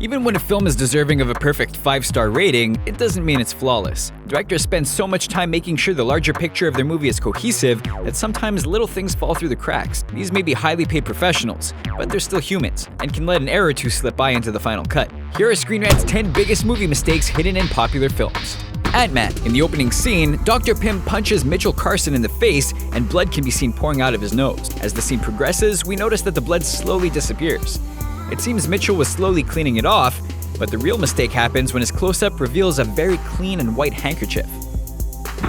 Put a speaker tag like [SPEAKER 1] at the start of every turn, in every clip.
[SPEAKER 1] Even when a film is deserving of a perfect 5-star rating, it doesn't mean it's flawless. Directors spend so much time making sure the larger picture of their movie is cohesive that sometimes little things fall through the cracks. These may be highly paid professionals, but they're still humans, and can let an error or two slip by into the final cut. Here are Screen Rant's 10 biggest movie mistakes hidden in popular films. Ant-Man. In the opening scene, Dr. Pym punches Mitchell Carson in the face and blood can be seen pouring out of his nose. As the scene progresses, we notice that the blood slowly disappears. It seems Mitchell was slowly cleaning it off, but the real mistake happens when his close-up reveals a very clean and white handkerchief.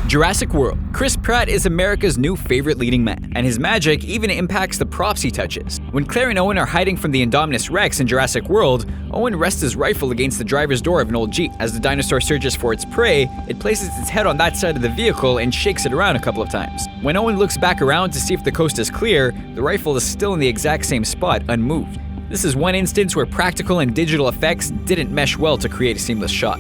[SPEAKER 1] Jurassic World. Chris Pratt is America's new favorite leading man, and his magic even impacts the props he touches. When Claire and Owen are hiding from the Indominus Rex in Jurassic World, Owen rests his rifle against the driver's door of an old Jeep. As the dinosaur searches for its prey, it places its head on that side of the vehicle and shakes it around a couple of times. When Owen looks back around to see if the coast is clear, the rifle is still in the exact same spot, unmoved. This is one instance where practical and digital effects didn't mesh well to create a seamless shot.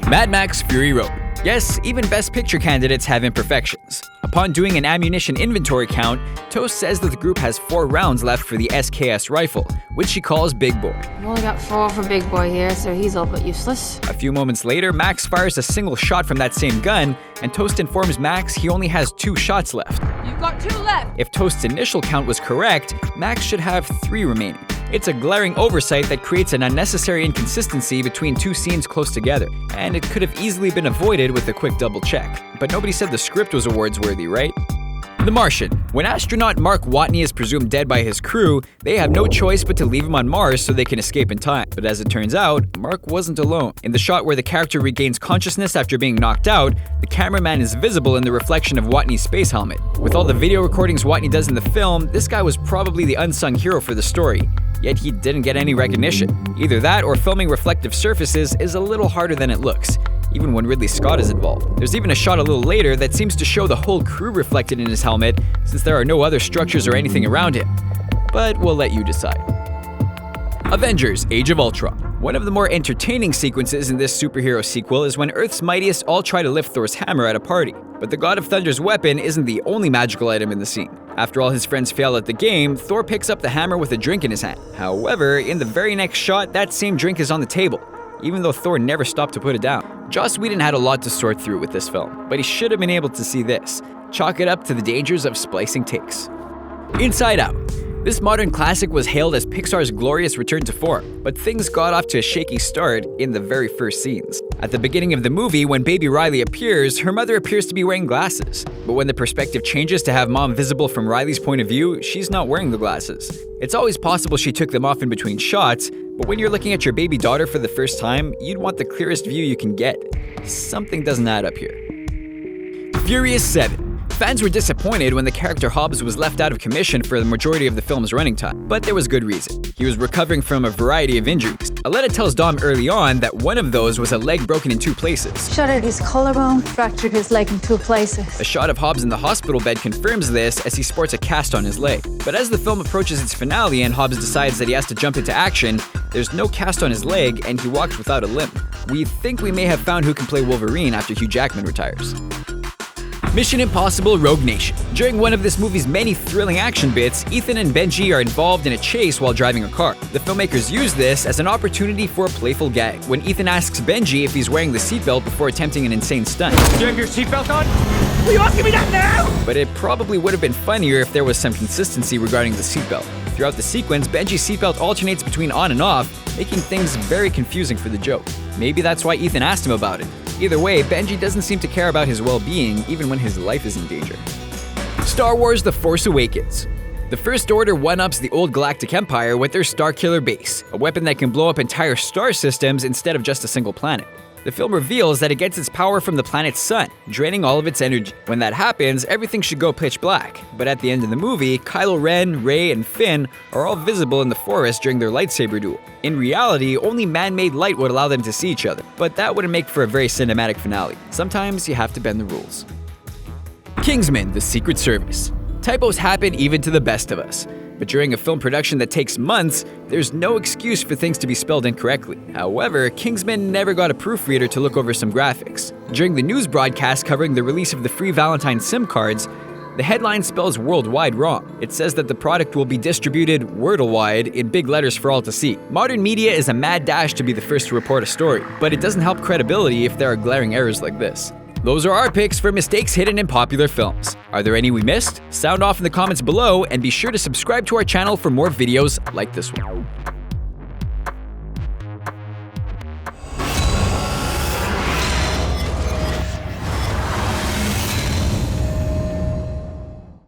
[SPEAKER 1] Mad Max Fury Road. Yes, even Best Picture candidates have imperfections. Upon doing an ammunition inventory count, Toast says that the group has 4 rounds left for the SKS rifle, which she calls Big Boy.
[SPEAKER 2] I've only got 4 for Big Boy here, so he's all but useless.
[SPEAKER 1] A few moments later, Max fires a single shot from that same gun, and Toast informs Max he only has 2 shots left.
[SPEAKER 2] You've got 2 left!
[SPEAKER 1] If Toast's initial count was correct, Max should have 3 remaining. It's a glaring oversight that creates an unnecessary inconsistency between 2 scenes close together, and it could have easily been avoided with a quick double check. But nobody said the script was awards-worthy, right? The Martian. When astronaut Mark Watney is presumed dead by his crew, they have no choice but to leave him on Mars so they can escape in time. But as it turns out, Mark wasn't alone. In the shot where the character regains consciousness after being knocked out, the cameraman is visible in the reflection of Watney's space helmet. With all the video recordings Watney does in the film, this guy was probably the unsung hero for the story. Yet he didn't get any recognition. Either that or filming reflective surfaces is a little harder than it looks, even when Ridley Scott is involved. There's even a shot a little later that seems to show the whole crew reflected in his helmet, since there are no other structures or anything around him. But we'll let you decide. Avengers: Age of Ultron. One of the more entertaining sequences in this superhero sequel is when Earth's mightiest all try to lift Thor's hammer at a party. But the God of Thunder's weapon isn't the only magical item in the scene. After all his friends fail at the game, Thor picks up the hammer with a drink in his hand. However, in the very next shot, that same drink is on the table, even though Thor never stopped to put it down. Joss Whedon had a lot to sort through with this film, but he should have been able to see this. Chalk it up to the dangers of splicing takes. Inside Out. This modern classic was hailed as Pixar's glorious return to form, but things got off to a shaky start in the very first scenes. At the beginning of the movie, when baby Riley appears, her mother appears to be wearing glasses. But when the perspective changes to have mom visible from Riley's point of view, she's not wearing the glasses. It's always possible she took them off in between shots, but when you're looking at your baby daughter for the first time, you'd want the clearest view you can get. Something doesn't add up here. Furious 7. Fans were disappointed when the character Hobbs was left out of commission for the majority of the film's running time, but there was good reason. He was recovering from a variety of injuries. Aletta tells Dom early on that one of those was a leg broken in 2 places.
[SPEAKER 3] Shattered his collarbone, fractured his leg in 2 places.
[SPEAKER 1] A shot of Hobbs in the hospital bed confirms this as he sports a cast on his leg. But as the film approaches its finale and Hobbs decides that he has to jump into action, there's no cast on his leg and he walks without a limp. We think we may have found who can play Wolverine after Hugh Jackman retires. Mission Impossible: Rogue Nation. During one of this movie's many thrilling action bits, Ethan and Benji are involved in a chase while driving a car. The filmmakers use this as an opportunity for a playful gag, when Ethan asks Benji if he's wearing the seatbelt before attempting an insane stunt.
[SPEAKER 4] Do you have your seatbelt on? Are you asking me that now?
[SPEAKER 1] But it probably would have been funnier if there was some consistency regarding the seatbelt. Throughout the sequence, Benji's seatbelt alternates between on and off, making things very confusing for the joke. Maybe that's why Ethan asked him about it. Either way, Benji doesn't seem to care about his well-being, even when his life is in danger. Star Wars: The Force Awakens. The First Order one-ups the old Galactic Empire with their Starkiller base, a weapon that can blow up entire star systems instead of just a single planet. The film reveals that it gets its power from the planet's sun, draining all of its energy. When that happens, everything should go pitch black. But at the end of the movie, Kylo Ren, Rey, and Finn are all visible in the forest during their lightsaber duel. In reality, only man-made light would allow them to see each other, but that wouldn't make for a very cinematic finale. Sometimes you have to bend the rules. Kingsman: The Secret Service. Typos happen even to the best of us. But during a film production that takes months, there's no excuse for things to be spelled incorrectly. However, Kingsman never got a proofreader to look over some graphics. During the news broadcast covering the release of the free Valentine SIM cards, The headline spells worldwide wrong. It says that the product will be distributed wordle-wide in big letters for all to see. Modern media is a mad dash to be the first to report a story, but it doesn't help credibility if there are glaring errors like this. Those are our picks for mistakes hidden in popular films. Are there any we missed? Sound off in the comments below, and be sure to subscribe to our channel for more videos like this one.